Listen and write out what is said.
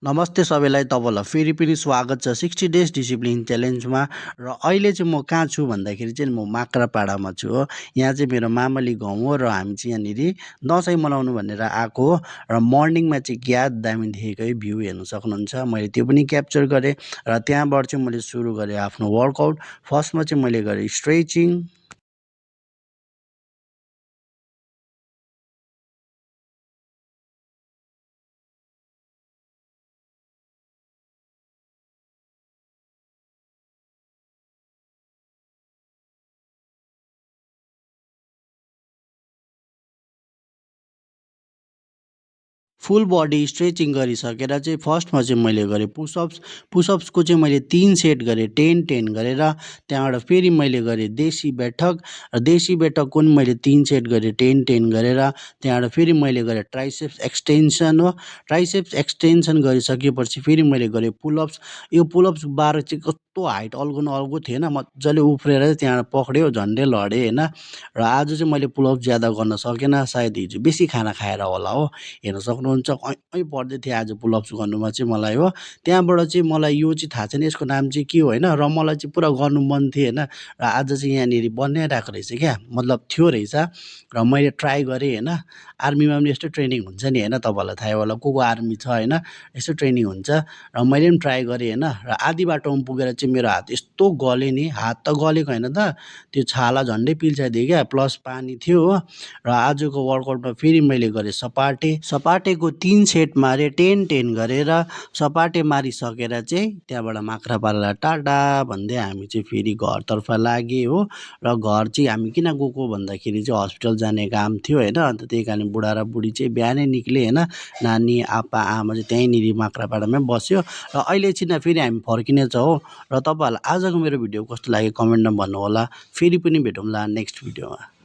नमस्ते सबैलाई तपाईँलाई फेरि पनि स्वागत छ 60 डेज डिसिप्लिन च्यालेन्जमा। र अहिले चाहिँ म कहाँ छु भन्दाखेरि चाहिँ म माक्रापाडामा छु हो। यहाँ चाहिँ मेरो मामली गाउँ हो र हामी चाहिँ यहाँनिर दसैँ मनाउनु भनेर आएको हो। र मर्निङमा चाहिँ क्या दामी देखेको है भ्यू हेर्नु सक्नुहुन्छ। मैले त्यो पनि क्याप्चर गरेँ र त्यहाँबाट चाहिँ मैले सुरु गरेँ आफ्नो वर्कआउट। फर्स्टमा चाहिँ मैले गरेँ स्ट्रेचिङ। फुल बडी स्ट्रेचिङ गरिसकेर चाहिँ फर्स्टमा चाहिँ मैले गरेँ पुसअप्स। पुसअप्सको चाहिँ मैले 3 सेट गरेँ 10-10 गरेर। त्यहाँबाट फेरि मैले गरेँ देशी बैठक र देशी बैठकको पनि मैले 3 सेट गरेँ 10-10 गरेर। त्यहाँबाट फेरि मैले गरेँ ट्राइसेप्स एक्सटेन्सन हो। ट्राइसेप्स एक्सटेन्सन गरिसकेपछि फेरि मैले गरेँ पुलअप्स। यो पुलअप्स बार चाहिँ कस्तो हाइट अल्गो न अल्गो थिएन, मजाले उफ्रेर चाहिँ त्यहाँबाट पक्रियो झन्डै लडेँ होइन। र आज चाहिँ मैले पुलअप्स ज्यादा गर्न सकेन, सायद हिजो बेसी खाना खाएर होला हो। हेर्न सक्नुहुन्छ पर्दै थियो आज पुलअप्स गर्नुमा चाहिँ मलाई हो। त्यहाँबाट चाहिँ मलाई यो चाहिँ थाहा छैन यसको नाम चाहिँ के हो होइन, र मलाई चाहिँ पुरा गर्नु मन थियो होइन। र आज चाहिँ यहाँनिर बनाइरहेको रहेछ क्या, मतलब थियो रहेछ र मैले ट्राई गरेँ होइन। आर्मीमा पनि यस्तो ट्रेनिङ हुन्छ नि होइन, तपाईँहरूलाई थाहै होला को आर्मी छ होइन, यस्तो ट्रेनिङ हुन्छ। र मैले पनि ट्राई गरेँ होइन। र आधी बाटोमा पुगेर चाहिँ मेरो हात यस्तो गल्यो नि, हात त गलेको होइन त, त्यो छाला झन्डै पिल्साइदियो क्या, प्लस पानी थियो हो। र आजको वर्कआउटमा फेरि मैले गरेँ सपाटे। सपाटेको 3 सेट मारेँ 10-10 गरेर। सपाटे मारिसकेर चाहिँ त्यहाँबाट माक्रापाडालाई टाटा भन्दै हामी चाहिँ फेरि घरतर्फ लागेँ हो। र घर चाहिँ हामी किन गएको भन्दाखेरि चाहिँ हस्पिटल जाने काम थियो होइन। अन्त त्यही कारण बुढा र बुढी चाहिँ बिहानै निक्ले होइन। नानी आप्पा आमा चाहिँ त्यहीँनिर माक्रापाडामै बस्यो। र अहिले चाहिँ फेरि हामी फर्किनेछ हो। र तपाईँहरूलाई आजको मेरो भिडियो कस्तो लाग्यो कमेन्टमा भन्नुहोला। फेरि पनि भेटौँला नेक्स्ट भिडियोमा।